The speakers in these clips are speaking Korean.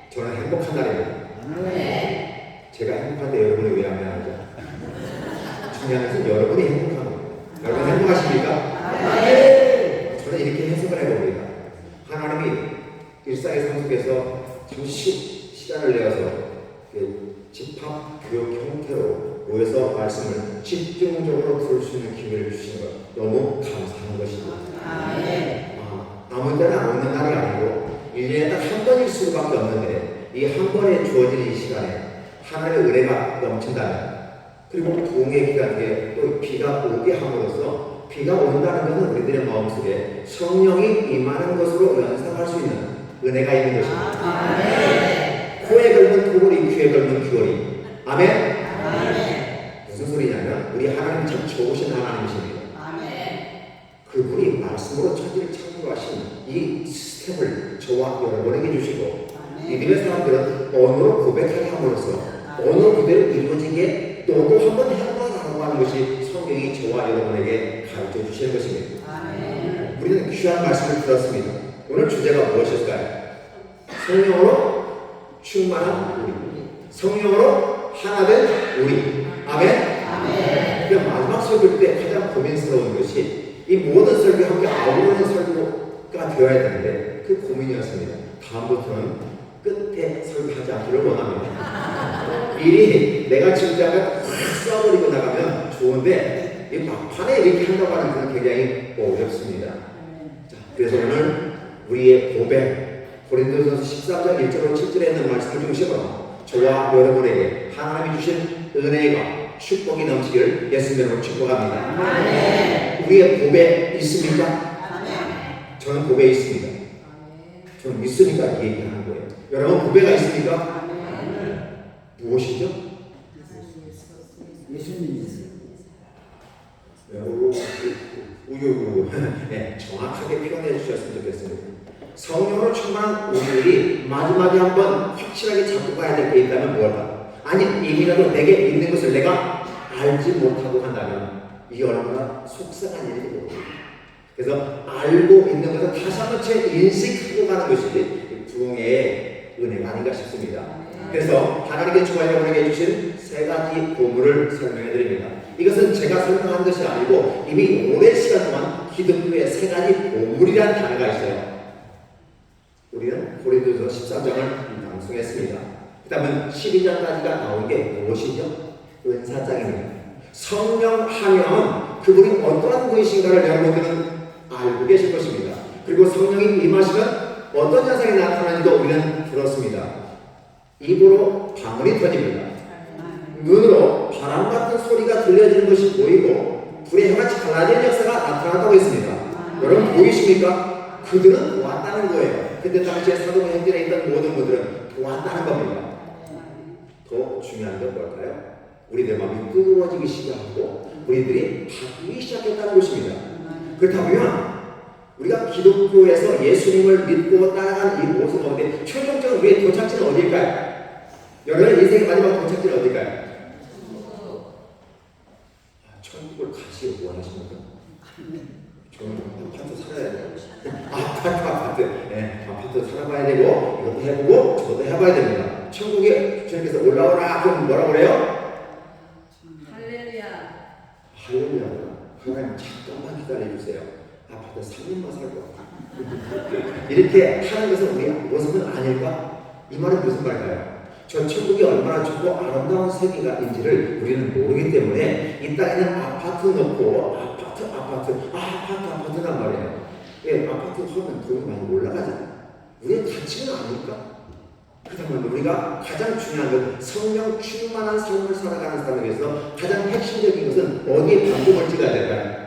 저는 행복한 날입니다. 제가 행복한데 여러분이 왜 안 하죠? 중요한 것은 여러분이 행복한 겁니다. 여러분 행복하십니까? 저는 이렇게 해석을 해봅니다. 하나님이 일상의 삶 속에서 잠시 시간을 내어서 집합 교육 형태로 모여서 말씀을 집중적으로 들을 수 있는 기회를 주신 것 너무 감사한 것입니다. 아무 때나 없는 날이 아니고 1년에 딱 한 번일 수밖에 없는데 이 한 번에 주어진 이 시간에 하나님의 은혜가 넘친다면, 그리고 부흥의 기간에 또 비가 오게 함으로써 비가 온다는 것은 우리들의 마음속에 성령이 임하는 것으로 연상할 수 있는 은혜가 있는 것입니다. 코에 걸면 코골이, 귀에 걸면 귀걸이. 아멘. 무슨 소리냐면 우리 하나님 참 좋으신 하나님이십니다. 그분이 말씀으로 천지를 창조하신 이 스텝을 저와 여러분에게 주시고 믿음의 사람들은 언어로 고백하게 함으로써 언어 그대로 이루어지게 너도 한번 해보라고 하는 것이 성경이 저와 여러분에게 가르쳐 주시는 것입니다. 우리는 귀한 말씀을 들었습니다. 오늘 주제가 무엇일까요? 성령으로 충만한 우리, 성령으로 하나된 우리. 아멘. 그러니까 마지막 설교 때 가장 고민스러운 것이 이 모든 설교 함께 아우르는 설교가 되어야 되는데 그 고민이었습니다. 다음부터는 끝에 설교하지 않기를 원합니다. 미리 내가 준비하면 확 쏴버리고 나가면 좋은데 이 막판에 이렇게 한다고 하는 것은 굉장히 어렵습니다. 자, 그래서 오늘 우리의 고백, 고린도전서 13장 1절로 7절에 있는 말씀을 중심으로 저와 여러분에게 하나님이 주신 은혜가 축복이 넘치기를 예수님의 이름으로 축복합니다. 우리의 고백 있습니까? 저는 고백 있습니다. 저는 믿으니까 이 얘기하는 거예요. 여러분 고백가 있습니까? 무엇이죠? 예수님. 우유우 네, 정확하게 표현해 주셨으면 좋겠습니다. 성령으로 충만한 우리들이 마지막에 한번 확실하게 잡고 가야 될 게 있다면 무엇일까? 아니 이미라도 내게 있는 것을 내가 알지 못하고 한다면 이게 얼마나 속상한 일이고, 그래서 알고 있는 것을 다시 한번 인식하고 가는 것이 부흥의 은혜가 아닌가 싶습니다. 그래서 하나님께 저와 여러분에게 주신 세 가지 보물을 설명해 드립니다. 이것은 제가 설명한 것이 아니고 이미 오랜 시간 동안 기독교의 세 가지 보물이라는 단어가 있어요. 우리는 고린도서 13장을 방송했습니다. 그 다음은 12장까지가 나온 게 무엇이죠? 은사장입니다. 성령 하면 그분이 어떠한 분이신가를 여러분들은 알고 계실 것입니다. 그리고 성령이 임하시면 어떤 현상이 나타나는지도 우리는 들었습니다. 입으로 방언이 터집니다. 눈으로 바람 같은 소리가 들려지는 것이 보이고 불의 혀같이 갈라지는 역사가 나타났다고 했습니다. 여러분 보이십니까? 그들은 보았다는 거예요. 그때 당시에 사도행전에 있던 모든 분들은 보았다는 겁니다. 더 중요한 건 뭘까요? 우리들 마음이 뜨거워지기 시작하고 우리들이 바뀌기 시작했다는 것입니다. 그렇다면 우리가 기독교에서 예수님을 믿고 따라가는 이 모습 가운데 최종적인 우리의 도착지는 어디일까요? 여러분의 인생의 마지막 도착지는 어디일까요? 천국을 가시길 원하십니까? 저는 아파트 살아야 돼요. 아파트. 네, 아파트 살아봐야 되고 이것도 해보고 저것도 해봐야 됩니다. 천국에 주님께서 올라오라 그럼 뭐라고 그래요? 할렐루야. 하나님 잠깐만 기다려주세요. 아파트 3년만 살고 이렇게 하는 것은 우리 모습은 아닐까? 이 말은 무슨 말일까요? 저 천국이 얼마나 좋고 아름다운 세계가인지를 우리는 모르기 때문에 이 땅에는 아파트 넣고 아파트란 말이에요. 예, 아파트 하면 돈이 많이 올라가잖아요. 우리의 가치는 아닐까? 그렇다면 우리가 가장 중요한 건 성령 충만한 삶을 살아가는 사람에 위해서 가장 핵심적인 것은 어디에 방점을 찍어야 될까요?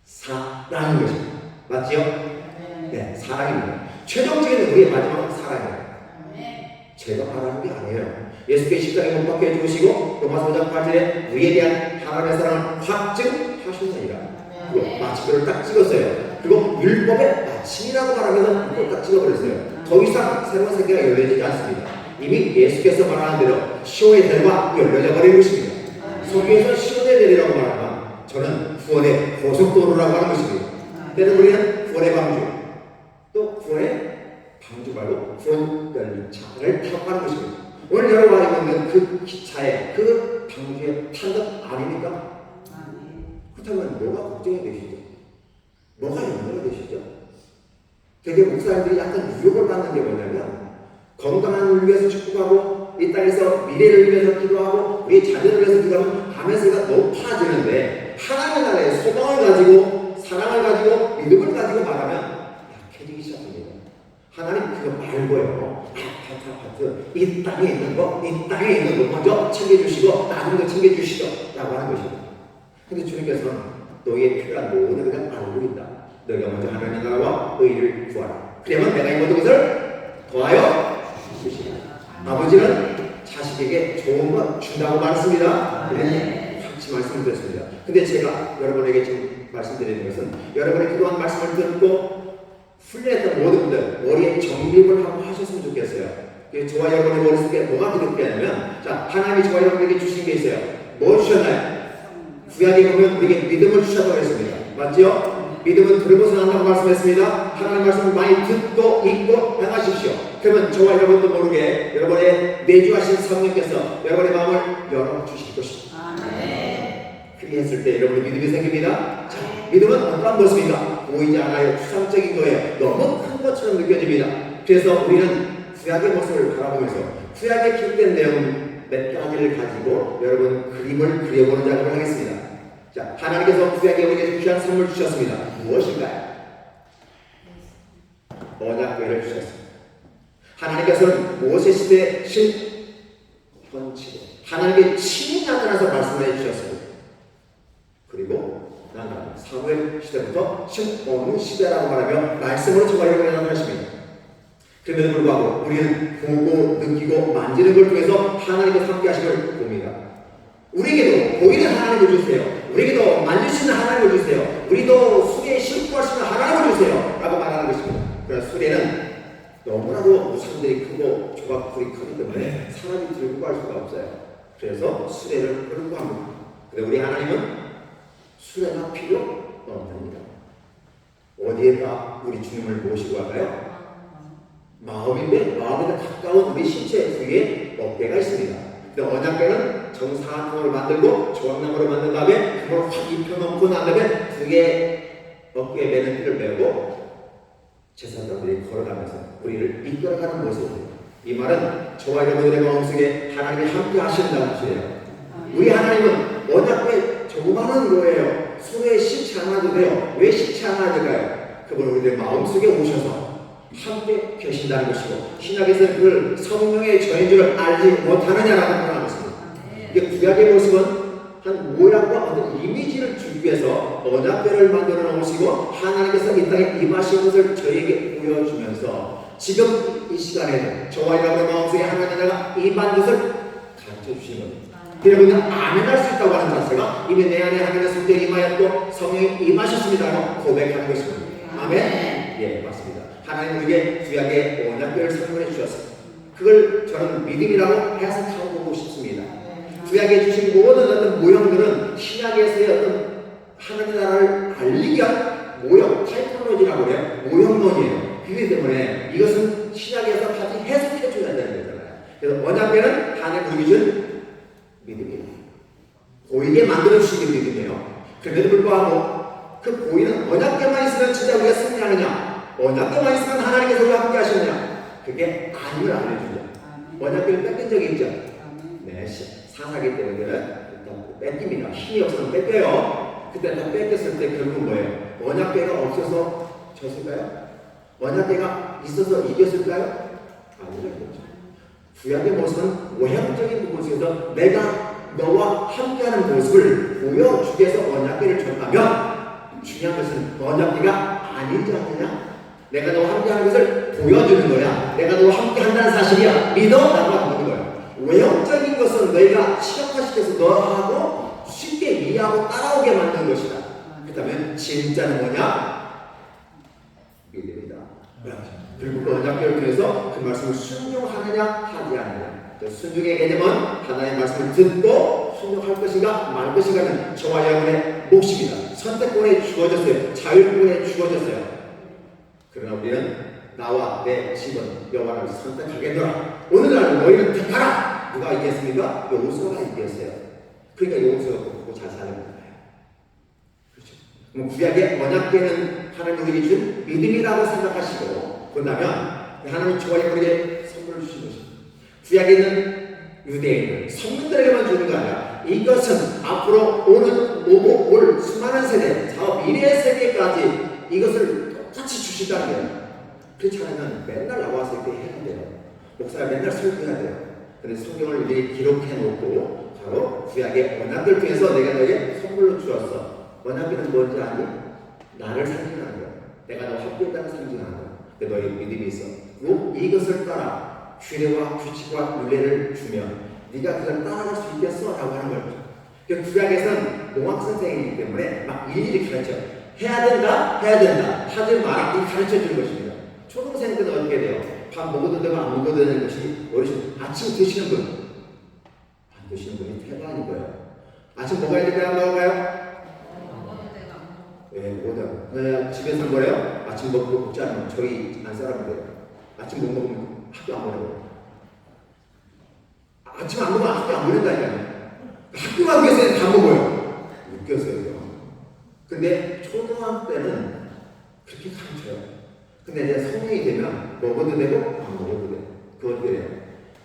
사랑인 것입니다. 맞지요? 네, 사랑입니다. 최종적인 우리의 마지막은 사랑이에요. 제가 바라는 게 아니에요. 예수께서 십자가에 못 박혀 죽으시고 로마서 5장 8절에 우리에 대한 하나님의 사랑을 확증하셨느니라. 그리고 마침표를 딱 찍었어요. 그리고 율법의 마침이라고 말하면서 그걸 딱 찍어버렸어요. 더 이상 새로운 세계가 열려지지 않습니다. 이미 예수께서 말하는 대로 시온의 대로가 열려져 버린 것입니다. 성경에서 시온의 대로라고 말하면 저는 구원의 고속도로라고 하는 것입니다. 때는 우리는 구원의 방주, 또 구원의 방주 말고 구원열차를 타고 가는 것입니다. 오늘 여러분 알고 있는 그 기차에 그 방주에 탄 것 아닙니까? 그렇다면 뭐가 걱정이 되시죠? 뭐가 염려가 되시죠? 되게 목사님들이 약간 유혹을 받는 게 뭐냐면 건강을 위해서 축복하고 이 땅에서 미래를 위해서 기도하고 우리 자녀를 위해서 기도하면 하면서가 높아지는데 하나님의 나라의 소망을 가지고 사랑을 가지고 믿음을 가지고 말하면 약해지기 시작합니다. 하나님 그거 말고요. 아파트 이 땅에 있는 거 먼저 챙겨주시고 나중에 거 챙겨주시죠 라고 하는 것입니다. 근데 주님께서는 너희의 필요한 모든 것을 알고 있다. 너희가 먼저 하나님의 나라와 의를 구하라. 그러면 내가 이 모든 것을 더하여 주시리라. 아버지는 자식에게 좋은 것 준다고 말했습니다. 같이 말씀드렸습니다. 근데 제가 여러분에게 지금 말씀드리는 것은 여러분이 그동안 말씀을 듣고 훈련했던 모든 분들 머리에 정립을 한번 하셨으면 좋겠어요. 저와 여러분의 머릿속에 뭐가 들었냐면 자, 하나님이 저와 여러분에게 주신 게 있어요. 뭐 주셨나요? 구약에 보면 우리에게 믿음을 주셨다고 했습니다. 맞죠? 믿음은 들어보서 난다고 말씀했습니다. 하나님의 말씀을 많이 듣고 읽고 행하십시오. 그러면 저와 여러분도 모르게 여러분의 내주하신 성령께서 여러분의 마음을 열어주실 것입니다. 그렇게 했을 때 여러분의 믿음이 생깁니다. 자, 믿음은 어떠한 것입니까? 보이지 않아요. 추상적인 거예요. 너무 큰 것처럼 느껴집니다. 그래서 우리는 구약의 모습을 바라보면서 구약에 기록된 내용 몇 가지를 가지고 여러분 그림을 그려보는 작업을 하겠습니다. 자, 하나님께서 구약에 우리에게 귀한 선물 주셨습니다. 무엇인가요? 언약궤를 주셨습니다. 하나님께서는 모세 시대 현치로 하나님의 친히 나타나서 말씀해 주셨습니다. 그리고 난 사무엘 시대부터 어느 시대라고 말하며 말씀으로 저와 여러분이 나타나십니다. 그럼에도 불구하고 우리는 보고 느끼고 만지는 걸 통해서 하나님과 함께 하심을 봅니다. 우리에게도 보이는 하나님을 주세요. 우리에게도 만질 수 있는 하나님을 주세요. 우리도 수레에 싣고 갈 수 있는 하나님을 주세요 라고 말하는 것입니다. 그러나 수레는 너무나도 무상들이 크고 조각풀이 크기 때문에 사람이 들고 갈 수가 없어요. 그래서 수레를 끌고 합니다. 근데 우리 하나님은 수레가 필요 없습니다. 어디에다 우리 주님을 모시고 갈까요? 마음인데 마음에 가까운 우리 신체 위에 어깨가 있습니다. 근데 언약궤는 정사각형으로 만들고 조각나무로 만든 다음에 그걸 확 입혀놓고 난 다음에 그게 어깨에 매는 띠를 메고 제사장들이 걸어가면서 우리를 이끌어가는 모습입니다. 이 말은 저와 여러분들의 마음속에 하나님이 함께 하신다는 뜻이에요. 우리 하나님은 언약궤 조그마한 거예요. 손에 싣지 않아도 돼요. 왜 싣지 않아야 될까요? 그분 우리의 마음속에 오셔서 함께 계신다는 것이고 신약에서는 그걸 성령의 저인 줄을 알지 못하느냐라고 말하는 것입니다. 이게 구약의 모습은 한 모양과 어떤 이미지를 주기 위해서 언약궤를 만들어 놓으시고 하나님께서 이 땅에 임하신 것을 저에게 보여주면서 지금 이 시간에 저와 여러분의 마음속에 하나님께서 임한 것을 가르쳐 주시는 겁니다. 여러분은 아멘할 수 있다고 하는 자세가 이미 내 안에 하나님의 성령이 임하였고 성령이 임하셨습니다라고 고백하는 것입니다. 아멘? 예, 맞습니다. 하나님 우리에게 구약의 언약궤를 선물해 주셨습니다. 그걸 저는 믿음이라고 해석하고 싶습니다. 구약에 주신 모든 어떤 모형들은 신약에서의 어떤 하나님의 나라를 알리기 위한 모형, 타이포로지라고 해요. 모형론이에요. 그렇기 때문에 이것은 신약에서 다시 해석해 줘야 되는 거잖아요. 그래서 언약궤는 하나님 우리에게 준 믿음이에요. 보이게 만들어 주시는 믿음이에요. 그럼에도 불구하고 그 보이는 언약궤만 있으면 진짜 우리가 승리하느냐? 언약궤만 있으면 하나님께서 우리와 함께 하시느냐? 그게 아님을 알려주죠. 언약궤를 뺏긴 적이 있죠. 네, 사사기 때문에 일단 뺏깁니다. 힘이 없어서 뺏겨요. 그때 다 뺏겼을 때 결국은 뭐예요? 언약궤가 없어서 졌을까요? 언약궤가 있어서 이겼을까요? 아니죠. 구약의 모습은 모형적인 부분 속에서 내가 너와 함께하는 모습을 보여주기 위해서 언약궤를 줬다면 중요한 것은 언약궤가 아니지 않느냐? 내가 너와 함께하는 것을 보여주는 거야. 내가 너와 함께한다는 사실이야. 믿어? 라고 하는 거야. 외형적인 것은 너희가 시각화시켜서 너하고 쉽게 이해하고 따라오게 만든 것이다. 그렇다면 진짜는 뭐냐? 믿음이다. 그리고 그 언약궤를 통해서 그 말씀을 순종하느냐 하지 않느냐. 순종의 개념은 하나님의 말씀을 듣고 순종할 것인가 말 것인가는 저와 여러분의 몫입니다. 선택권에 주어졌어요. 자율권에 주어졌어요. 그러나 우리는 나와 내 집은 여호와를 선택하겠노라. 오늘날 너희를 택하라. 누가 이겼습니까? 여호수아가 이겼어요. 그러니까 여호수아가 보고 잘 사는 거예요. 그렇죠? 그럼 구약의 언약궤는 하나님 우리에게 준 믿음이라고 생각하시고 본다면 하나님이 좋아해 우리에게 선물을 주신 것입니다. 구약에 있는 유대인들, 성민들에게만 주는 거 아니라 이것은 앞으로 오고 올 수많은 세대, 저 미래의 세계까지 이것을 똑같이 주신다는 거예요. 그렇지 않으면 맨날 나와서 이렇게 해야 돼요. 목사가 맨날 설교해야 돼요. 근데 성경을 미리 기록해 놓고 바로 구약의 언약들 중에서 내가 너에게 선물로 주었어. 언약은 뭔지 아니? 나를 상징하는 거야. 내가 너 합격하는 상징하는 거야. 근데 너의 믿음이 있어. 이것을 따라 규례와 규칙과 윤례를 주면 네가 그걸 따라갈 수 있겠어? 라고 하는 거죠. 구약에서는 농학 선생이기 때문에 막 일일이 가르쳐. 해야 된다, 하지 마라. 이 가르쳐 주는 것입니다. 초등생들은 어떻게 돼요? 밥 먹어도 되고 안 먹어도 되는 것이 어르신 아침 드시는 분, 안 드시는 분이 태반인 거예요. 아침 먹어야 될까요? 안 먹을까요? 네, 먹어요. 집에서 뭐래요? 아침 먹지 않으면 저희 안 사람인데요. 아침 못 먹으면 학교 안 보내고. 아침 안 먹으면 학교 안 보낸다니까요. 학교 가기 위해서는 다 먹어요. 웃겼어요. 근데 초등학교 때는 그렇게 가르쳐요. 근데 이제 성인이 되면 먹어도 되고 안 먹어도 돼. 그거 어떻게 돼요?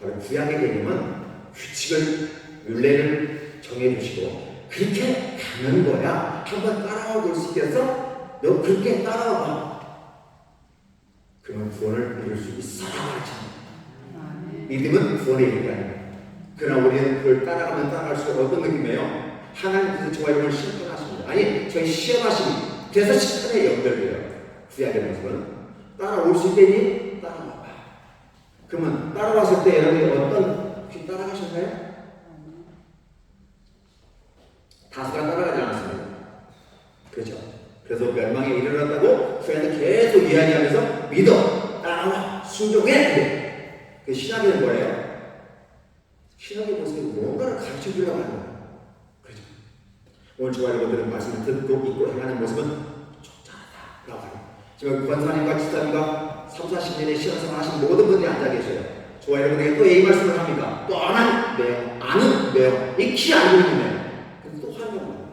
바로 구약의 개념은 규칙을, 윤례를 정해주시고 그렇게 가는 거야. 한번 따라와 볼 수 있겠어? 너 그렇게 따라와 봐. 그러면 구원을 이룰 수 있어. 믿음은 구원의 일이니까요. 그러나 우리는 그걸 따라가면 따라갈수록 어떤 느낌이에요? 하나님께서 저와 여러분을 심판하십니다. 아니, 저희 시험하십니다. 그래서 심판에 연결돼요. 구약의 모습은 따라올 수 있겠니? 따라와봐. 그러면 따라왔을 때 여러분이 혹시 따라가셨나요? 다수가 따라가지 않았습니다. 그렇죠? 그래서 멸망에 이르렀다고 구약은 계속 이야기하면서 믿어, 따라와, 순종해. 그 신학에는 뭐예요? 신학의 모습이 뭔가를 가르쳐 주려고 하는 거예요. 그렇죠? 오늘 저와 여러분들은 말씀을 듣고 있고 행하는 모습은 적절하다라고 합니다. 지금 권사님과 집사님과 30-40년의 신앙생활 하신 모든 분들이 앉아 계셔요. 저와 여러분에게 또 이 말씀을 합니까? 또 아는 내용, 익히 알고 있는 내용. 근데 또 하는 거예요.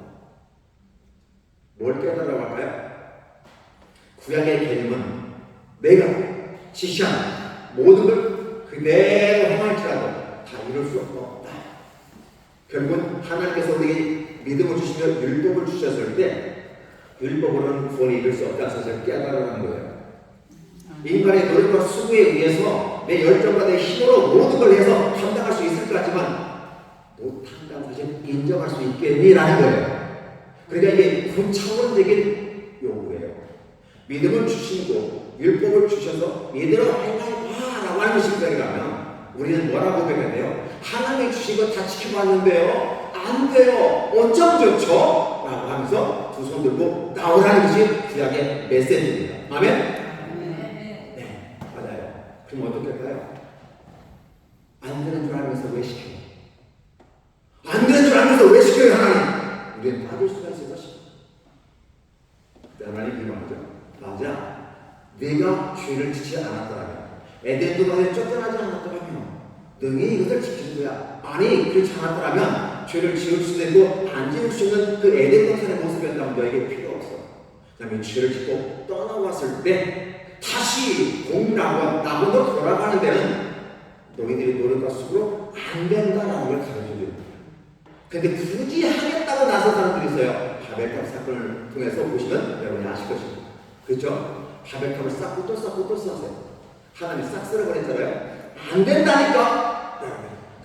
뭘 깨달으라고 할까요? 구약의 개념은 내가 지시한 모든 걸 그대로 행할지라도 다 이룰 수 없다. 결국은 하나님께서 우리에게 믿음을 주시며 율법을 주셨을 때 율법으로는 구원이 이룰 수 없다는 사실을 깨달으라는 거예요. 인간의 노력과 수고에 의해서 내 열정과 내 힘으로 모든 걸 해서 감당할 수 있을 것 같지만 못한다는 사실을 인정할 수 있겠니라는 거예요. 그러니까 이게 구차원적인 요구예요. 믿음을 주시고 율법을 주셔서 이대로 행하라고 하는 것이 그러면 우리는 뭐라고 고백해야 돼요? 하나님이 주신 거 다 지켜봤는데요. 안 돼요. 어쩜 좋죠? 라고 하면서 두 손 들고 나오라는 것이 구약의 메시지입니다. 아멘? 네, 맞아요. 그럼 어떻게 할까요? 안 되는 줄 알면서 왜 시켜요? 안 되는 줄 알면서 왜 시켜요, 하나님? 우리는 받을 수가 있을 것입니다. 하나님 이 말이죠. 맞아. 내가 죄를 지지 않았더라면, 에덴 동산에 쫓겨나지 않았더라면, 능히 이것을 지킬 거야. 아니, 그렇지 않았더라면, 죄를 지을 수도 있고, 안 지을 수 있는 그 에덴 동산의 모습이었다면 너에게 필요 없어. 그 다음에 죄를 짓고 떠나왔을 때, 다시 나무로 돌아가는 데는 너희들의 노력과 수고로 안 된다라는 걸 가르쳐 줍니다. 근데 굳이 하겠다고 나선 사람들이 있어요. 바벨탑 사건을 통해서 보시면 여러분이 아실 것입니다. 그렇죠? 바벨탑을 쌓고 또 쌓고 또 쌓으세요. 하나님이 싹 쓸어버렸잖아요. 안 된다니까!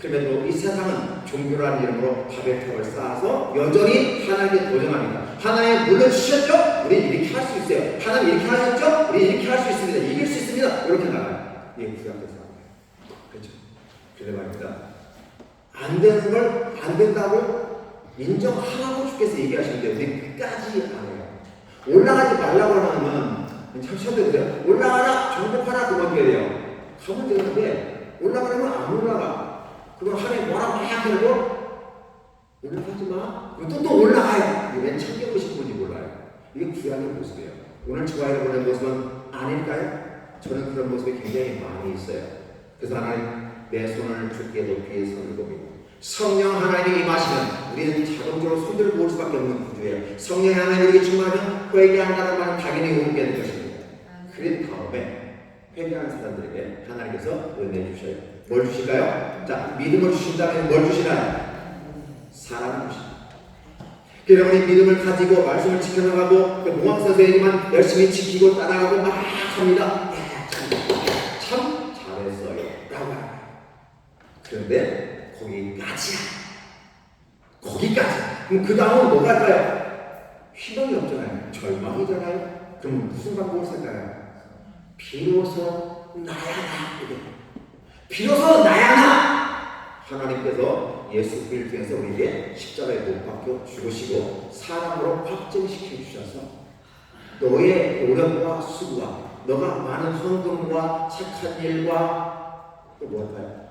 그럼에도 이 세상은 종교라는 이름으로 바벨탑을 쌓아서 여전히 하나님께 도전합니다. 하나님 물러주셨죠? 우리 이렇게 할 수 있어요. 하나님 이렇게 하셨죠? 우리 이렇게 할 수 있습니다. 이길 수 있습니다. 이렇게 나가요. 이게 구약에서 그렇죠? 그래 말입니다. 안 되는 걸 안 된다고 인정하라고 주께서 얘기하시는데 우리 끝까지 안 해요. 올라가지 말라고 하면 참 쉬어도 돼요. 올라가라, 정복하라, 그건 어떻게 돼요? 가면 되는데 올라가려면 안 올라가. 그럼 하나님 뭐라고 막 하고 올라가지 마. 그럼 또 올라가요. 이게 웬 참견 보신 분이 몰라요. 이게 구약의 모습이에요. 오늘 저와 여러분의 모습은 아닐까요? 저는 그런 모습이 굉장히 많이 있어요. 그래서 하나님, 내 손을 주께 높이 손을 봅니다. 성령 하나님이 임하시면 우리는 자동적으로 손들을 모을 수밖에 없는 구조예요. 성령 하나님에게 충만하면 회개한다는 말은 당연히 옳게 될 것입니다. 그런 다음에 회개하는 사람들에게 하나님께서 은혜 주셔요. 뭘 주실까요? 자, 믿음을 주신다면 뭘 주시나요? 사랑을 주십니다. 여러분이 믿음을 가지고 말씀을 지켜나가고 몽학 선생님만 열심히 지키고 따라가고 막 합니다. 참 잘했어요 라고 합니다. 그런데 거기까지야. 거기까지. 그럼 그 다음은 뭐가 할까요? 희망이 없잖아요. 절망이잖아요. 그럼 무슨 방법을 쓸까요? 비로소 나야나. 비로소 나야나. 하나님께서 예수 그리스도 통해서 우리에게 십자가에 못 박혀 죽으시고 사랑으로 확증시켜 주셔서 너의 노력과 수고와 너가 많은 헌금과 착한 일과 또 무엇일까요?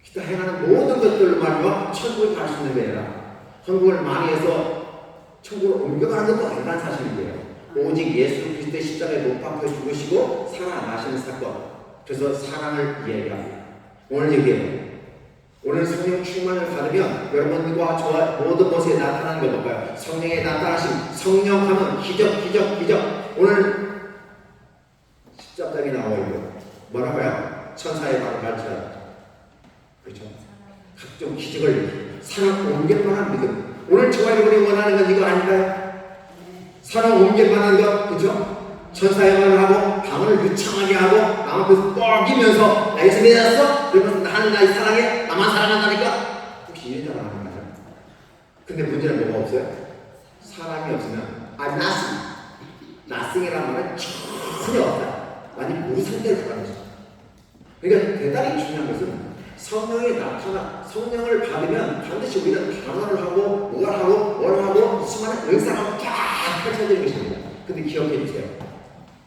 기타 행하는 모든 것들로 말미암아 천국에 갈 수 있는 거예요. 헌금을 많이 해서 천국으로 옮겨가는 것도 아니라는 사실이에요. 오직 예수 그리스도의 십자가에 못 박혀 죽으시고 살아나시는 사건. 그래서 사랑을 이야기합니다. 오늘 얘기해요. 오늘 성령 충만을 받으면 여러분과 저와 모든 곳에 나타나는 거 뭘까요? 성령의 나타나심, 성령하면 기적. 오늘 십자가에 나와 있고 뭐라고요? 천사의 발을 발치하라. 그렇죠? 각종 기적을 사랑 옮길 만한 믿음. 오늘 저와 여러분이 원하는 건 이거 아닐까요? 사랑 옮길 만한 것, 그렇죠? 천사의 말을 하고 방을 유창하게 하고 남 앞에서 뻐기면서 나 예수 믿었어? 그러면서 나는 나의 사랑해? 나만 사랑한다니까? 혹시 이런 줄 아는 거죠? 근데 문제는 뭐가 없어요? 사랑이 없으면 I'm nothing. nothing이라는 말은 전혀 없다. 완전 무상태로 가는 거죠. 그러니까 대단히 중요한 것은 성령이 나타나, 성령을 받으면 반드시 우리는 단언을 하고 뭘 하고 수많은 은사가 쫙 펼쳐지는 것입니다. 근데 기억해 주세요.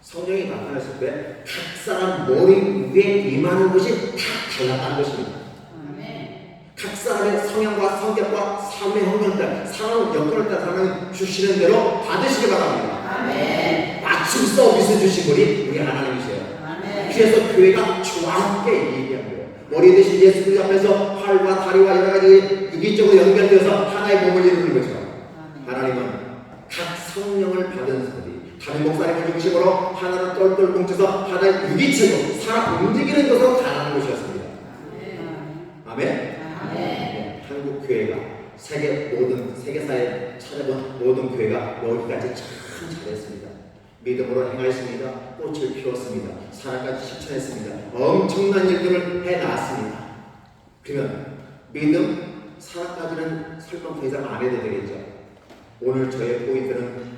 성령이 나타났을 때 각 사람 머리 위에 임하는 것이 다 달랐다는 것입니다. 각 사람의 성향과 성격과 삶의 형편들, 상황 여건을 따라 하나님 주시는 대로 받으시기 바랍니다. 맞춤 서비스 주신 분이 우리 하나님이세요. 그래서 교회가 조화롭게 얘기한 거예요. 머리 대신 예수 그리스도 앞에서 팔과 다리와 여러 가지 유기적으로 연결되어서 하나의 몸을 이루는 거죠. 하나님은 각 성령을 받은 사람들이 담임 목사님을 중심으로 하나를 똘똘 뭉쳐서 하나의 유기체로 살아 움직이는 것으로 가는 것이었습니다. 아멘? 네, 한국 교회가 세계사에 찾아본 모든 교회가 여기까지 참 잘했습니다. 믿음으로 행하였습니다. 꽃을 피웠습니다. 사랑까지 실천했습니다. 엄청난 일들을 해놨습니다. 그러면 믿음, 사랑까지는 설명 더 이상 안 해도 되겠죠. 오늘 저의 포인트는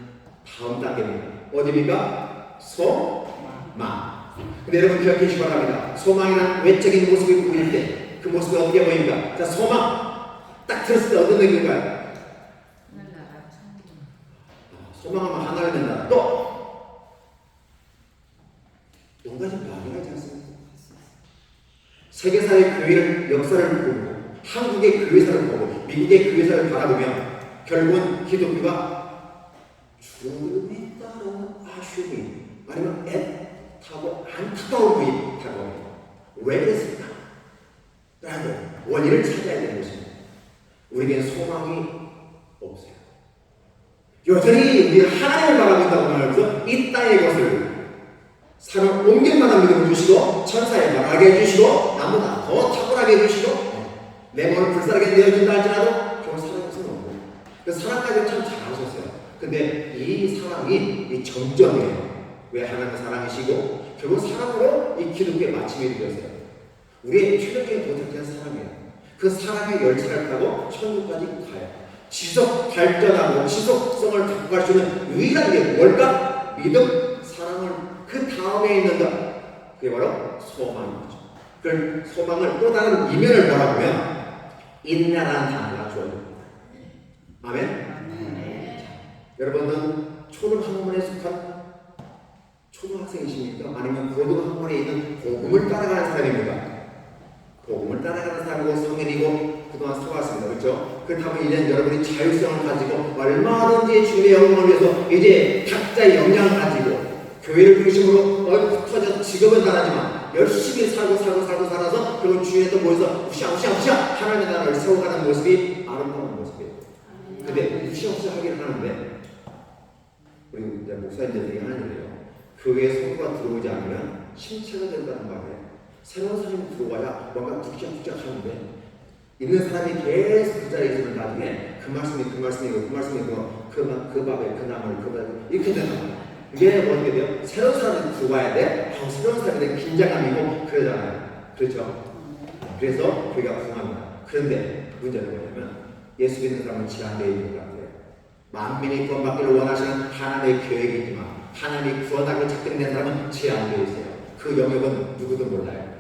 다음 단계입니다. 어디입니까? 소망. 근데 여러분 기억해 주시기 바랍니다. 소망이란 외적인 모습이 보일 때 그 모습이 어떻게 보입니까? 자, 소망 딱 들었을 때 어떤 느낌일까요? 소망하면 하나를 된다. 또 뭔가 좀 막연하지 않습니까? 세계사의 교회를 역사를 보고 한국의 교회사를 보고 미국의 교회사를 바라보면 결국은 기독교가 주님에 따른 아쉬움이 아니면 애타고 안타까운 부이 다가옵니다. 왜 그랬을까? 라는 원인을 찾아야 되는 것입니다. 우리에게 소망이 없어요. 여전히 우리 하나님을 바라본다고 말하면서 이 땅의 것을 사람 옮길 만한 믿음을 주시고 천사의 말하게 해주시고 나보다 더 탁월하게 해주시고 내 몸을 불쌍하게 내어준다 할지라도 결국 사랑할 수는 없고 그 사랑까지 참 잘하셨어요. 근데 이 사랑이 이 정점이에요. 왜 하나님의 사랑이시고 결국 사랑으로 이 기독교의 마침이 되었어요. 우리의 최종적인 도착된 사랑이에요. 그 사랑의 열차를 타고 천국까지 가요. 지속 발전하고 지속성을 갖고 갈 수 있는 유일한 게 뭘까? 믿음, 사랑을 그 다음에 있는 것. 그게 바로 소망인 거죠. 그 소망을 또 다른 이면을 바라보면 인내라는 단어가 주어집니다. 아멘? 여러분은 초등학문에 속한 초등학생이십니까? 아니면 고등학문에 있는 복음을 따라가는 사람입니까? 복음을 따라가는 사람이고 성인이고 그동안 살아왔습니다. 그렇죠? 그렇다면 이제는 여러분이 자율성을 가지고 얼마든지 주님의 영광을 위해서 이제 각자의 역량을 가지고 교회를 중심으로 흩어져서 직업은 다르지만 열심히 살아서 그리고 주위에 또 모여서 우시아 하나님의 나라를 세워가는 모습이 아름다운 모습이에요. 근데 우시아 하기를 하는데 우리 목사님들이 하는 일이에요. 교회에 성도가 들어오지 않으면 신체가 된다는 말이에요. 새로운 사람이 들어와야 뭔가 툭짝툭짝 하는데 있는 사람이 계속 그 자리에 있으면 나중에 그 말씀이고 그 밥에 그 나물 그 밥에 이렇게 되는 거예요. 이게 어떻게 돼요? 새로운 사람이 들어와야 돼. 새로운 사람에 대한 긴장감이고 그러잖아요. 그렇죠? 그래서 교회가 부흥합니다. 그런데 문제는 뭐냐면 예수 믿는 사람은 제한되어 있는 것 같아요. 만민이 구원받기를 원하시는 하나님의 계획이지만 하나님이 구원하기로 작정된 사람은 제한되어 있어요. 그 영역은 누구도 몰라요.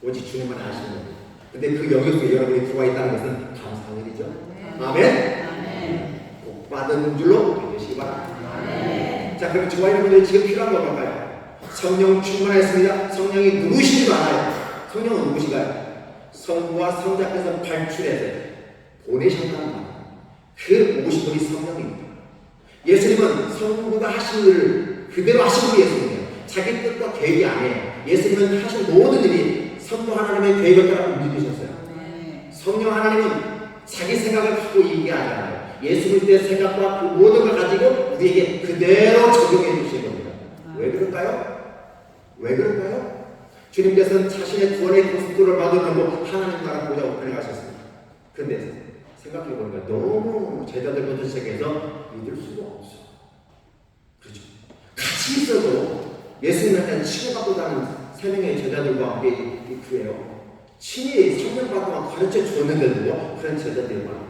오직 주님만 아시는 거예요. 근데 그 영역 속에 여러분이 들어와 있다는 것은 감사한 일이죠. 아멘. 복 받은 줄로 믿으시기 바랍니다. 자, 그럼 저와 여러분들이 지금 필요한 건 뭘까요? 성령 충만했습니다. 성령이 누구신지도 알아요. 성령은 누구신가요? 성부와 성자께서 발출해서 보내셨다는 말. 그 오신 분이 성령입니다. 예수님은 성부가 하신 일을 그대로 하신 분이 예수님이에요. 자기 뜻과 계획이 아니에요. 예수님은 하신 모든 일이 성부 하나님의 계획을 따라 움직이셨어요. 성령 하나님은 자기 생각을 갖고 얘기하잖아요. 예수님의 생각과 그 모든 걸 가지고 우리에게 그대로 적용해 주신 겁니다. 왜 그럴까요? 주님께서는 자신의 구원의 고속도를 막으려고 하나님 나라 보자고 변해가셨습니다. 그런데 생각해보니까 너무 제자들부터 시작해서 믿을 수가 없어. 그렇죠? 같이 있어도 예수님한테 치료받고 다니는 3명의 제자들과 함께 있고요. 친히 성령 받고 가르쳐 줬는데도 그런 제자들만.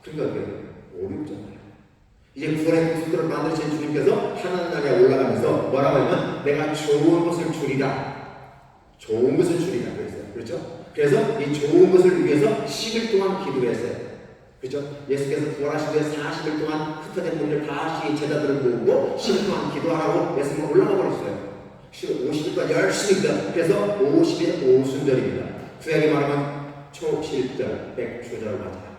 그러니까 어렵잖아요. 이제 구원의 고속도를 만드신 주님께서 하나님 나라에 올라가면서 뭐라고 하냐면 내가 좋은 것을 주리라. 좋은 것을 주리라 그랬어요. 그렇죠? 그래서 이 좋은 것을 위해서 10일 동안 기도했어요. 그렇죠? 예수께서 부활하신 후에 40일 동안 흩어진 분들 다시 제자들을 모으고 10일 동안 기도하라고 예수님은 올라가 버렸어요. 50일 동안 열심히 기도. 그래서 50일 오순절입니다. 구약에 말하면 초실절, 백초절 맞아요.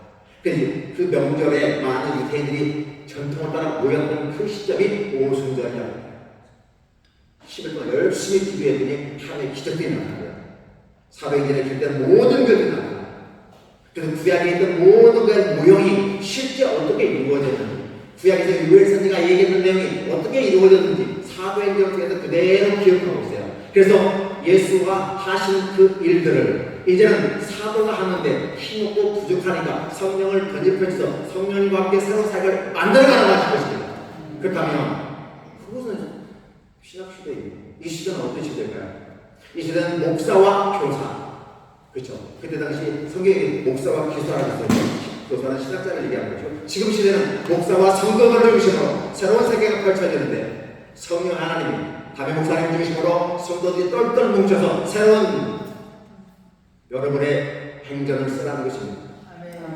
그래서 그 명절에 많은 유대인들이 전통을 따라 모였던 그 시점이 오순절이라고. 10일 동안 열심히 기도했더니 하나님의 기적들이 나타나요. 사도행전에 길 때는 모든 것들이 나타나요. 그래서 구약에 있던 모든 그 모형이 실제 어떻게 이루어졌는지, 구약에서 요엘 선지가 얘기했던 내용이 어떻게 이루어졌는지 사도행전을 통해서 그대로 기억하고 있어요. 그래서 예수가 하신 그 일들을 이제는 사도가 하는데 힘없고 부족하니까 성령을 던집혀서 성령과 함께 새로운 사역을 만들어가는 것입니다. 그렇다면 그것은 신학시대입니다. 이 시대는 어떤 시대일까요? 이 시대는 목사와 교사. 그렇죠. 그때 당시 성경이 목사와 기사라고 했어요. 교사는 신학자를 얘기하는 거죠. 지금 시대는 목사와 성도를 중심으로 새로운 세계가 펼쳐지는데 성령 하나님이 담임 목사님 중심으로 성도들이 똘똘 뭉쳐서 새로운 여러분의 행전을 쓰라는 것입니다.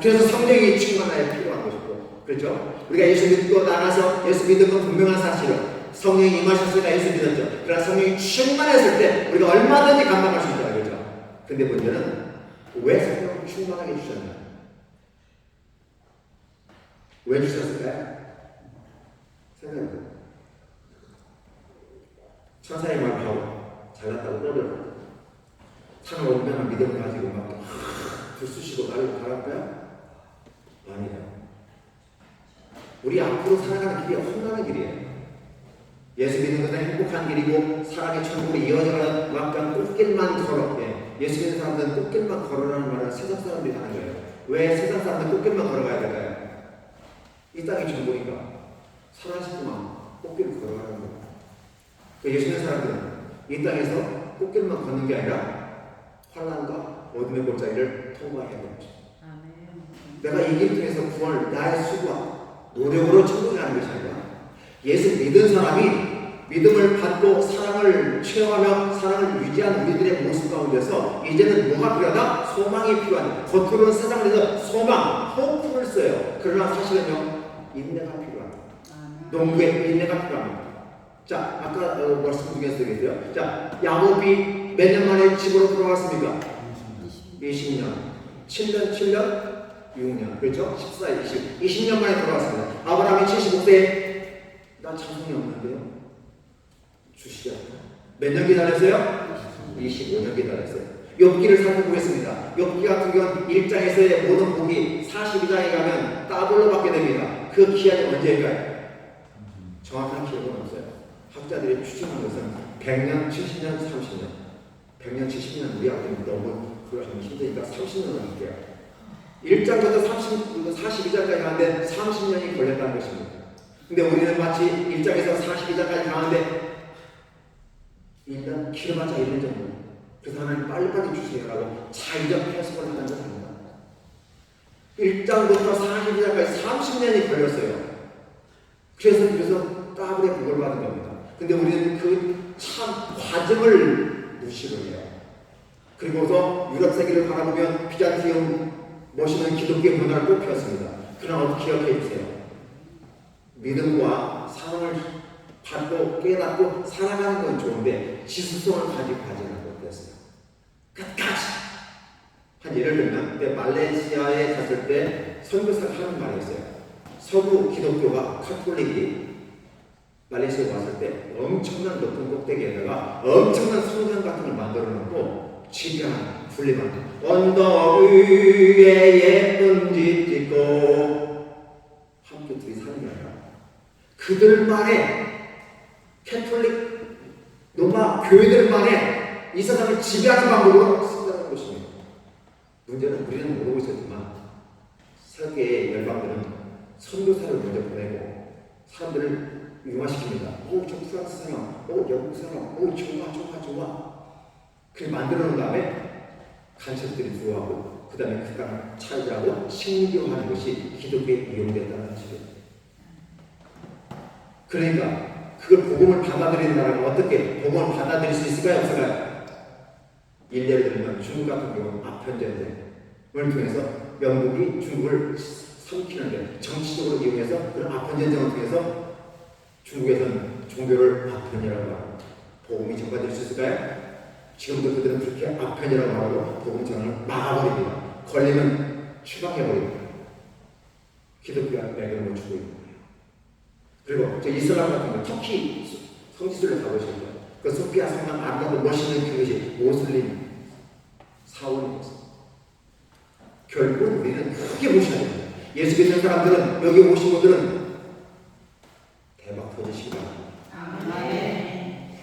그래서 성령이 충만하여 필요한 것이고, 그렇죠? 우리가 예수 믿고 나가서 예수 믿는 건 분명한 사실은 성령이 임하셨으니까 예수 믿었죠. 그러나 성령이 충만했을 때 우리가 얼마든지 감당할 수 있다. 그렇죠? 근데 문제는 왜 성령을 충만하게 주셨나요? 왜 주셨을까요? 생각해보세요. 천사의 말을 하고 잘났다고 떠들고 산을 얼마나 믿음을 가지고 막 들쑤시고 나를 바랄까요? 아니에요. 우리 앞으로 살아가는 길이 험난한 길이에요. 예수 믿는 것은 행복한 길이고 사랑의 천국으로 이어져가는 막간 꽃길만 걸어. 예수 믿는 사람들은 꽃길만 걸어라는 말을 세상 사람들이 하는 거예요. 왜 세상 사람들은 꽃길만 걸어가야 될까요? 이 땅이 전부니까 살아있구만 꽃길을 걸어가는 거예요. 예수 믿는 사람들은 이 땅에서 꽃길만 걷는 게 아니라 환난과 어둠의 골짜기를 통과해야 됩니다. 내가 이 길 통해서 구원을 나의 수고와 노력으로 천국에 가는 것이 아니라 예수 믿은 사람이 믿음을 받고 사랑을 체험하며 사랑을 유지한 우리들의 모습 가운데서 이제는 뭐가 필요하다? 소망이 필요하다. 겉으로는 세상을 위해서 소망, 호흡을 써요. 그러나 사실은요, 인내가 필요합니다. 농부의 인내가 필요합니다. 자, 아까 말씀 중에서 얘기했어요. 자, 야곱이 몇 년 만에 집으로 돌아왔습니까? 20년. 7년? 6년. 그렇죠? 14, 20년 만에 돌아왔습니다. 아브라함이 75세에 나 자손이 없는데요. 주시지 않나? 몇 년 기다렸어요? 25년 기다렸어요. 욥기를 살펴보겠습니다. 욥기 같은 경우는 1장에서의 모든 복이 42장에 가면 더블로 받게 됩니다. 그 기한이 언제일까요? 정확한 기억은 없어요. 학자들이 추정한 것은 100년, 70년, 30년. 100년, 70년 우리한테 너무 그걸 하면 힘드니까 30년을 할게요. 1장부터 42장까지 가는데 30년이 걸렸다는 것입니다. 근데 우리는 마치 1장에서 42장까지 가는데 1년 길어봤자 1년 정도. 그래서 하나님 빨리빨리 주세요라고 자의적 해석을 하는 것 아닙니다. 1장부터 42장까지 30년이 걸렸어요. 그래서 더블의 복을 받은 겁니다. 근데 우리는 그 참 과정을 무시를 해요. 그리고서 유럽 세계를 바라보면 비잔티움 멋있는 기독교의 문화를 뽑혔습니다. 그러나 기억해 주세요. 믿음과 사랑을 받고 깨닫고 살아가는 건 좋은데 지수성을 가지고 가지는 못했어요. 끝까지. 한 예를 들면 말레이시아에 갔을 때 선교사가 하는 말이 있어요. 서구 기독교가 카톨릭이 말레이시아에 왔을 때 엄청난 높은 꼭대기에다가 엄청난 성전 같은 걸 만들어 놓고 지변 분리만 언덕 위에 예쁜 집 짓고 함께 둘이 사는 게 아니라 그들만의 캐톨릭 로마 교회들만의 이 세상을 지배하는 방법으로 쓴다는 것입니다. 문제는 우리는 모르고 있었지만 세계의 열방들은 선교사를 먼저 보내고 사람들을 융화시킵니다. 오, 저 프랑스 사람, 오, 영국 사람, 오, 좋아. 그걸 만들어 놓은 다음에 간첩들이 들어가고 그 다음에 그 땅을 차지하고 식민지화하는 것이 기독교에 이용됐다는 것이죠. 그러니까 그걸 복음을 받아들이는 나라가 어떻게 복음을 받아들일 수 있을까요? 없을까요? 예를 들면 중국 같은 경우는 아편전쟁을 통해서 영국이 중국을 삼키는데 정치적으로 이용해서 그런 아편전쟁을 통해서 중국에서는 종교를 아편이라고 하고 복음이 전파될 수 있을까요? 지금도 그들은 그렇게 아편이라고 하고 복음 전을 막아버립니다. 걸리면 추방해버립니다. 기독교가 맥을 못 주고 있는 거예요. 그리고 저 이슬람 같은 거 터키 성지순례 가보셨죠? 그 소피아 성당 아름답고 멋있는 그것이 모슬림 사원이었어요. 결국 우리는 크게 무시해야 됩니다. 예수 믿는 사람들은 여기 오신 분들은 대박 터지시기 바랍니다.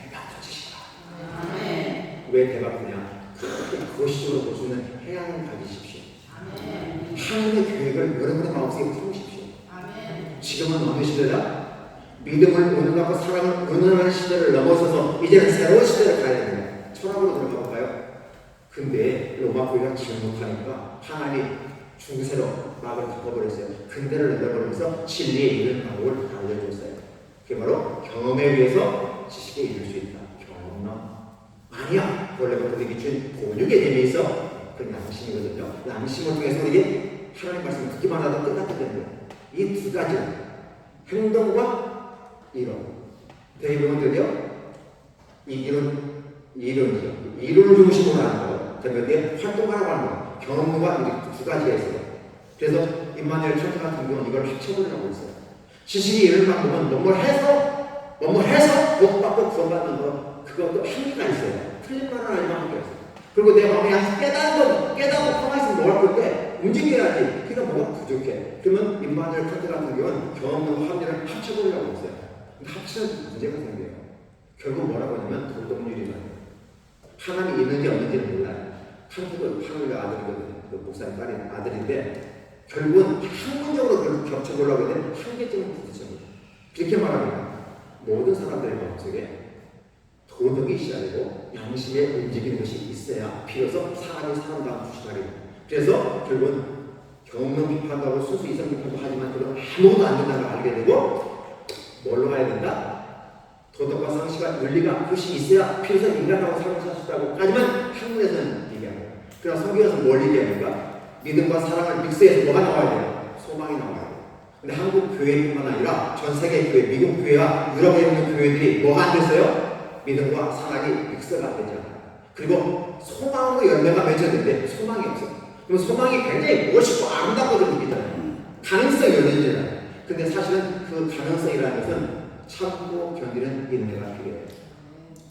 대박 터지시기 바랍니다. 왜 대박 터냐? 그렇게 거시적으로 볼 수 있는 해양을 가지십시오. 하나님의 계획을 여러분의 마음속에 품으십시오. 지금은 어느 시대다? 믿음을 운운하고 사랑을 운운하는 시대를 넘어서서 이제는 새로운 시대를 가야 됩니다. 철학으로 들어가 볼까요? 근데 로마 교회가 지원하니까 하나님이 중세로 막을 덮어버렸어요. 근대를 내려버리면서 진리에 이르는 방법을 알려줬어요. 그게 바로 경험에 의해서 지식에 이룰 수 있다. 경험 아니야. 원래부터 우리 기준 본육의 개념이 있어. 그건 양심이거든요. 양심을 통해서 우리에게 하나님 말씀을 듣기만 하다 끝났기 때문에 이 두 가지는 행동과 이론. 대입은 드디어 이 이론이죠. 이론을 중심으로 하는 거. 그런데 활동하라고 하는 거. 경험과 이렇게 두 가지가 있어요. 그래서 임마누엘 칸트 같은 경우는 이걸 합쳐보려고 했어요. 지식이 이런 방법은 뭐뭐 해서 복받고 구원받는 거. 그것도 한계가 있어요. 틀린 말은 아니면 한계가 있어요. 그리고 내 마음에 깨닫고 가만히 있으면 뭐 할 건데 움직여야지. 그러니까 뭐가 부족해. 그러면 임마누엘 칸트 같은 경우는 경험과 합리를 합쳐보려고 했어요. 합치는 문제가 생겨요. 결국 뭐라고 하냐면 돌동률이라는 하나님이 있는지 없는지는 몰라요. 칸트도 하늘의 아들이거든요. 그 목사님 딸인 아들인데 결국은 학문적으로 그걸 겹쳐보려고 하면 한계점을 부딪힙니다. 그렇게 말하면 모든 사람들의 마음속에 도덕이 있어야 되고 양심에 움직이는 것이 있어야 비로소 사람이 사람다운 부시하리고 그래서 결국은 경험 비판도 하고 순수 이성 비판도 하지만 그건 아무것도 안 된다는 걸 알게 되고 뭘로 가야 된다? 도덕과 상식과 윤리가 그것이 있어야 비로소 인간하고 삶을 살 수 있다고 하지만 학문에서는 얘기합니다. 그러나 성경에서는 뭘 얘기합니까? 믿음과 사랑을 믹스해서 뭐가 나와야 돼요? 소망이 나와야 돼요. 근데 한국 교회뿐만 아니라 전 세계 교회, 미국 교회와 유럽에 있는 교회들이 뭐가 안 됐어요? 믿음과 사랑이 믹스가 안 되지 않아요. 그리고 소망으로 열매가 맺혔는데 소망이 없어요. 그럼 소망이 굉장히 멋있고 아름답고 느끼잖아요. 가능성이 열리잖아요. 근데 사실은 그 가능성이라는 것은 참고 견디는 인내가 필요해요.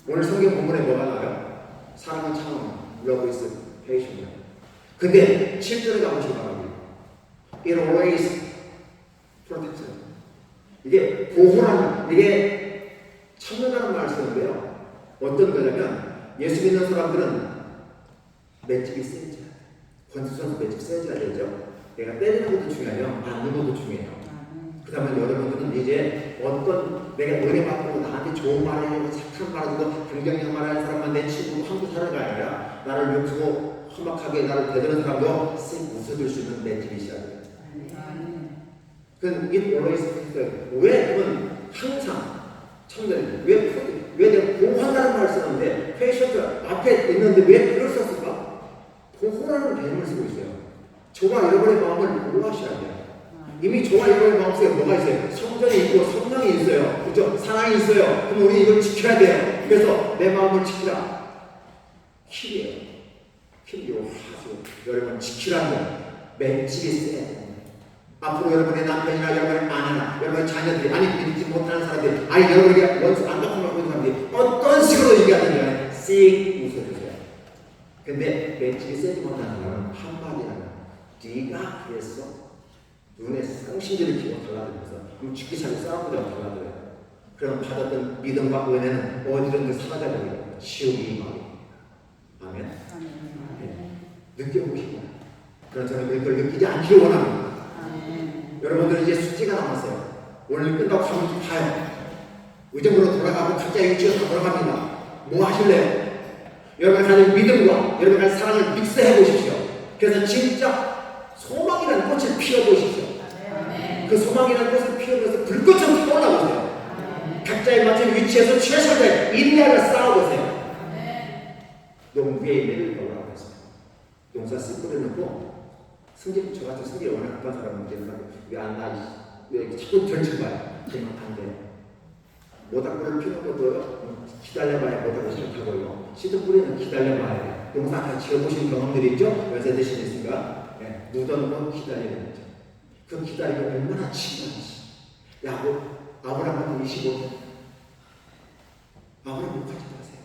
오늘 성경 본문에 뭐가 나와요? 사랑은 참음, love is patient. 근데 7절에 가보시기 바랍니다. It always protects. 이게 보호라는, 이게 참는다는 말을 쓰는데요. 어떤 거냐면 예수 믿는 사람들은 맷집이 세져야 돼. 권투 선수 맷집 세져야 되죠. 내가 때리는 것도 중요해요. 맞는 것도 중요해요. 그 다음에 여러분들은 이제 어떤 내가 은혜 받고 나한테 좋은 말을 해주고 착한 말을 하고 긍정적 말하는 사람만 내 친구고 한국 사람이 아니라 나를 욕하고 험악하게 나를 대드는 사람도 쓱 웃어줄 수 있는 맷집이 있어야 돼요. 그건 it always 왜 그건 항상 청년이 왜 내가 보호한다는 말을 쓰는데 페이션트 앞에 있는데 왜 그걸 썼을까? 보호라는 개념을 쓰고 있어요. 저와 여러분의 마음을 보호하셔야 돼요. 이미 저와 여러분의 마음속에 뭐가 있어요? 성전이 있고 성령이 있어요. 그렇죠? 사랑이 있어요. 그럼 우리 이걸 지켜야 돼요. 그래서 내 마음을 지키라. 킬이에요. 킬이요. 하죠. 여러분 지키라는 맷집이 세야 돼요. 앞으로 여러분의 남편이나 여러분의 아내나 여러분의 자녀들이 아니 믿지 못하는 사람들이 아니 여러분에게 원수 안타까운 말 보는 사람들이 어떤 식으로 얘기하든지 간에 씩 웃어주세요. 근데 맷집이 세지 못하는 사람은 한마디 하면 네가 그랬어? 눈에 쌍신지를 키고 달라들면서 그럼 죽기 전에 싸움보다 달라들어요. 그럼 받았던 믿음과 은혜는 어디든지 사라져버려요. 지옥이 마음이. 아멘. 네. 느껴보시고 그런 저는 그걸 느끼지 않기를 원합니다. 여러분들은 이제 숙제가 남았어요. 오늘 끝나고 가면 가요. 의정부로 돌아가고 각자 유치원 돌아갑니다. 뭐 하실래요? 여러분 가진 믿음과 여러분 가진 사랑을 믹스해 보십시오. 그래서 진짜 소망이라는 꽃을 피워보십시오. 그 소망이라는 꽃을 피우면서 불꽃처럼 피워나보세요. 각자에 맞춘 위치에서 최선을 인내하며 싸워보세요. 농부의 인내를 배우라고 했어요. 농사 씨 뿌려놓고 승질, 저 같은 승질이 워낙 급한 사람은 왜안 나? 왜 자꾸 덜쳐봐요? 그러면 안 돼요. 모닥불을 피우는 것도 기다려봐야 모닥을 시작하고요. 씨도 뿌리는 기다려봐야 돼요. 농사 다 지어보신 경험들이 있죠? 연세 드시겠습니까? 네. 묻어놓고 기다리는 거죠. 그 기다리고 얼마나 친근한지. 아브라함한테 25년. 아브라함 욕하지 마세요.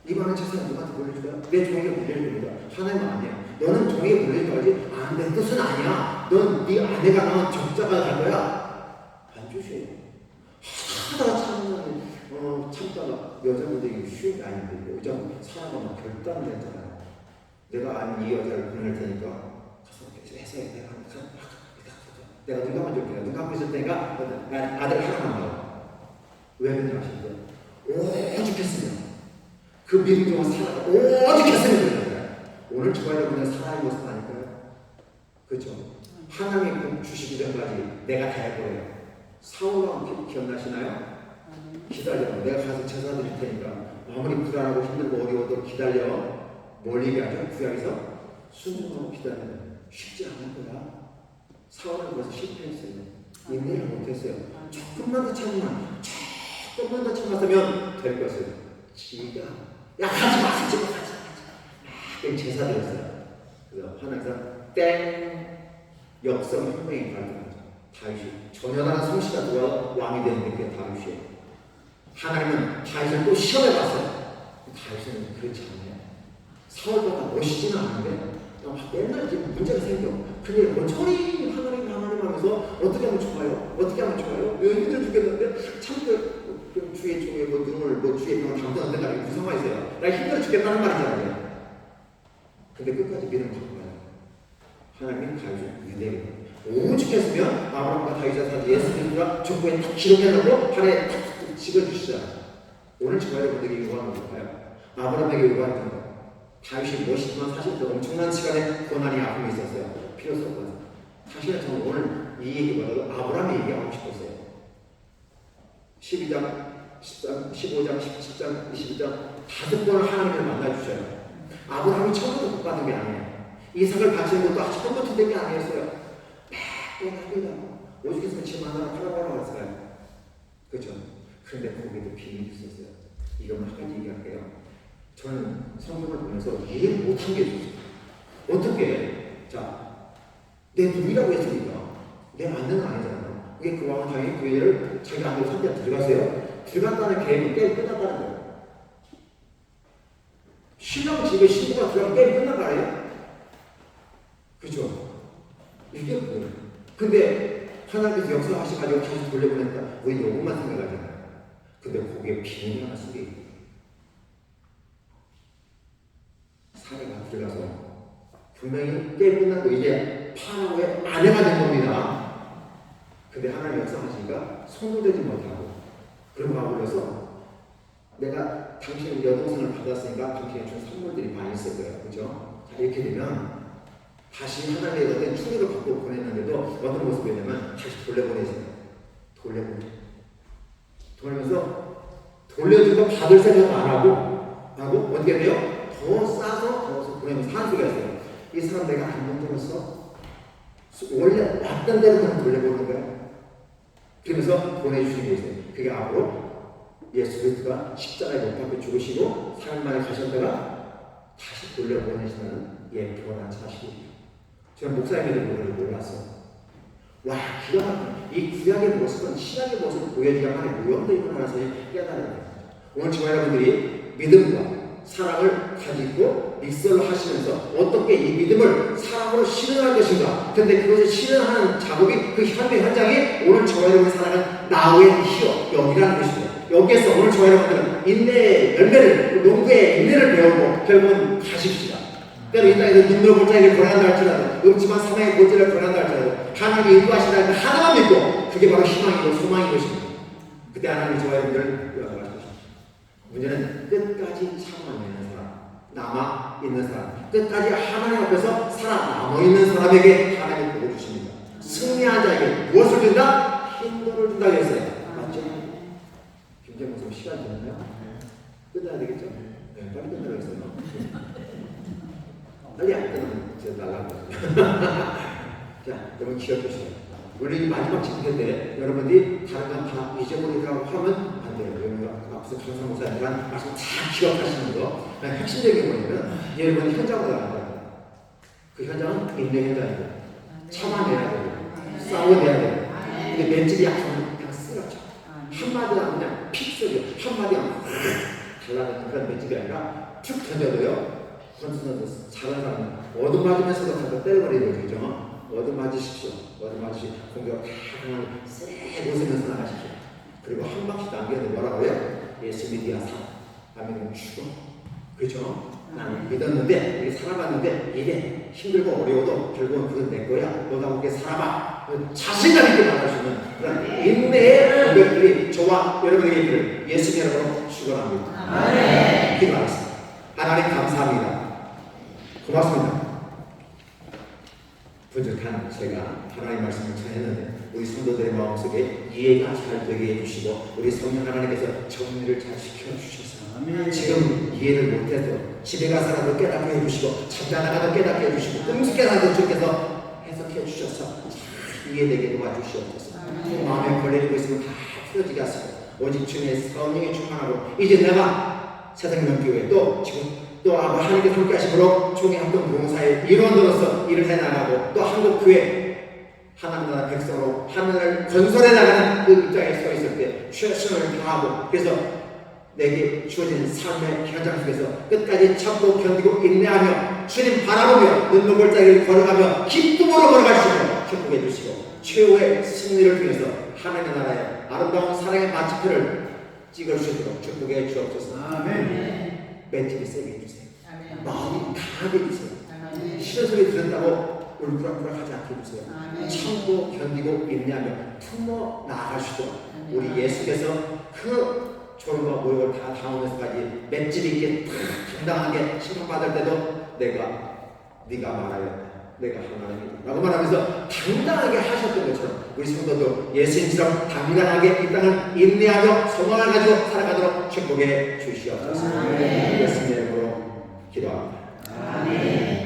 이번에 재산 누구한테 물려줄까요? 내 종에게 물려줍니다. 하나님은 아니야. 너는 종에게 물려줘야지. 아, 내 뜻은 아니야. 넌 네 아내가 나온 적자가 갈 거야. 안 주셔요. 하다가 참다가 여자분들이 쉬운 게 아닌데 요즘 사람은 막 결단을 했잖아요. 내가 아는 이 여자를 보낼 테니까 가서 해서 내가 눈 감아 줄게요. 눈 감고 있을 테니까 아들 하나만 나와. 왜 그런지 아십니까? 오죽했으면 그 믿음 중에 살아가 오죽했으면 오늘 저와 여러분의 사랑의 모습 아닐까요? 그렇죠? 하나님이 주시기 전까지 내가 다 할 거예요. 사울왕 기억나시나요? 기다려. 내가 가서 제사 드릴 테니까 아무리 불안하고 힘들고 어려워도 기다려. 뭘 얘기하죠? 구약에서 순종하고 기다려. 쉽지 않을 거야. 사울은 그래서 실패했어요. 인내를 못했어요. 조금만 더 참으면, 조금만 더 참았으면 될 것을. 지가 야 가지 마, 가지 마. 그럼 제사 드렸어요. 그래서 하나님께서 땡 역성 혁명이 발동하죠. 다윗이 전혀 다른 성씨가 들어와 왕이 되는데 그게 다윗이에요. 하나님은 다윗을 또 시험해봤어요. 다윗은 그렇지 않네요. 사울보다 멋있지는 않은데 맨날 지금 문제가 생겨. 근데 원천히 하나님 하면서 어떻게 하면 좋아요? 어떻게 하면 좋아요? 힘들어 죽겠는데 참 주의 종에 눈을 주의 병을 담당한 데가 구성화 있어요. 나 힘들어 죽겠다는 말이잖아요. 근데 끝까지 믿음을 갖고 가요. 하나님은 다윗을 위대해요. 오죽했으면 아브라함과 다윗과 예수 그리스도가 족보에 딱 기록해놓고 하나에 딱 찍어주시잖아요. 오늘 저와 여러분들에게 요구하는 걸까요? 아브라함에게 요구하는 거. 다윗이 멋있지만 사실 또 엄청난 시간에 고난이 아픔이 있었어요. 필요성과 사실은 저는 오늘 이 얘기보다도 아브라함의 얘기하고 싶었어요. 12장, 13, 15장, 17장, 22장 5번을 하나님을 만나주셔요. 아브라함이 처음부터 복 받은 게 아니에요. 이삭을 바치는 것도 처음부터 된 게 아니었어요. 몇 번 합니다. 오죽했으면 지금 하나를 팔아보라고 했어요. 그렇죠? 그런데 거기도 비밀이 있었어요. 이건 한 가지 얘기할게요. 저는 성경을 보면서 이해 못한 게 있었어요. 어떻게, 내 누이라고 했으니까 내 맞는 건 아니잖아요. 그게 그 왕은 당연히 그 애를 자기 아들 상대에 들어가세요. 들어갔다는 계획은 끝났다는 거예요. 신랑 집에 신부가 들어가면 게임 끝난 거 아니에요? 그죠? 이게 뭐예요? 근데 하나님께서 역사하셔가지고 다시 돌려보냈다. 우리 요것만 생각하잖아요. 근데 거기에 비밀이 하나 속에 있어요. 사례가 들어가서 분명히 게임 끝나고 이제 파라오의 아내가 된 겁니다. 근데 하나님 역사하시니까 손을 대지 못하고 그런 마음을 해서 내가 당신의 여동생을 받았으니까 당신이 준 선물들이 많이 있을 거예요. 그죠? 자, 이렇게 되면 다시 하나님의 어떤 충격을 받고 보냈는데도 어떤 모습이냐면 다시 돌려보내세요. 돌리면서 돌려주고 받을 생각 안 하고 어떻게 돼요? 더 싸서 더 보내면서 하는 소리가 있어요. 이 사람 내가 안 만들었어? 원래 왔던 대로 그냥 돌려보는 거야. 그러면서 보내주시는 게 있어요. 그게 앞으로 예수 그리스도가 십자가에 못 박혀 죽으시고 3일 만에 가셨다가 다시 돌려보내시는 예표란 사실이에요. 저는 목사님들이 그걸 몰랐어요. 와, 기가 막힌 이 구약의 모습은 신약의 모습을 보여주야만의 무용도이구나 해서 깨달아야 돼요. 오늘 저와 여러분들이 믿음과 사랑을 가지고 믹서를 하시면서 어떻게 이 믿음을 사랑으로 실현할 것인가. 근데 그것을 실현하는 작업이 그 현장이 오늘 저와 여러분이 살아가는 나우의 히어 여기라는 것입니다. 여기에서 오늘 저와 여러분들은 인내의 열매를, 농부의 인내를 배우고 결국은 가십시다. 때로 이 땅에서 눈물 골짜기를 고난다 할지라도 음침한 사망의 골짜기를 고난다 할지라도 하나님이 인도하신다는 하나만 믿고 그게 바로 희망이고 소망인 것입니다. 그때 하나님이 저와 여러분들을 요구할 것입니다. 문제는 끝까지 참아내는 사람, 남아있는 사람, 끝까지 하나님 앞에서 살아남아있는 사람에게 하나님이 복을 주십니다. 승리한 자에게 무엇을 준다? 힘을 준다고 했어요. 맞죠? 김정은 목사님 시간 되나요? 끝나야 되겠죠? 네, 빨리 끝나라고 했어요. 빨리 안 끝나면 제가 날라가거든요. 자, 여러분 기억하세요. 우리 마지막 집회 여러분들이 다른 건 다 잊어버리라고 하면 안 돼요. 여러분 앞서 강사 목사님이랑 말씀 다 기억하시는 거. 핵심적인 게 뭐냐면 여러분 현장으로 나간다. 그 현장은 인내 현장이고 참아내야 되고 싸워내야 되고. 근데 맷집이 약하면 그냥 쓰러져. 한마디 하면 그냥 픽 쏘죠. 한마디 하면 달라지는 그런 맷집이 아니라 툭 던져도요. 선수는 잘하는 사람은 얻어맞으면서도 갖다 때려버리는 거죠. 얻어맞으십시오. 얻어맞으시 공격 다 그냥 쎄 웃으면서 나가십시오. 그리고 한 방씩 남겨도 뭐라고요? 예수 믿으야 안 믿으면 죽어. 그렇죠? 나는 믿었는데 우리 살아봤는데 이게 힘들고 어려워도 결국은 그건 내 거야. 너가 그렇게 살아봐. 자신감 있게 말할 수 있는 그런 인내의 고백들이 저와 여러분에게 있기를 예수님 이름으로 축원합니다. 기도하겠습니다. 하나님 감사합니다. 고맙습니다. 부족한 제가 하나님 말씀을 전했는데 우리 성도들의 마음속에 이해가 잘 되게 해주시고 우리 성령 하나님께서 정리를 잘 시켜주셔서 지금 이해를 못해도 집에 가서라도 깨닫게 해주시고 잠자다가도 깨닫게 해주시고 꿈속에라도 주께서 해석해 주셔서 잘 이해되게 도와주시옵소서. 마음에 걸리고 있으면 다 풀어지게 하시고 오직 주님의 성령의 충만하고 이제 내가 세상명교회 또 지금 또 하나님께 함께 하심으로 총회합동 봉사의 일원으로서 일을 해나가고 또 한국교회 하나님 나라 백성으로 하나님을 건설해 나가는 그 입장에 서 있을 때 최선을 다하고 그래서 내게 주어진 삶의 현장 속에서 끝까지 참고 견디고 인내하며 주님 바라보며 눈물 골짜기를 걸어가며 기쁨으로 걸어갈 수 있도록 축복해 주시고 최후의 승리를 통해서 하나님의 나라의 아름다운 사랑의 마침표를 찍을 수 있도록 축복해 주옵소서. 아멘. 멘트를 세게 해주세요. 마음이 강하게 해주세요. 싫은 소리 들었다고 울부락부락하지 않게 해주세요. 참고 견디고 인내하며 품어 나아가시도록 우리 예수께서 그 조롱과 모욕을 다 당하면서까지 맷집 있게 당당하게 심판받을 때도 네가 말하였다. 내가 하나님이다 라고 말하면서 당당하게 하셨던 것처럼 우리 성도도 예수님처럼 당당하게 이 땅을 인내하며 소망을 가지고 살아가도록 축복해 주시옵소서. 예수님의 이름으로 기도합니다. 아멘.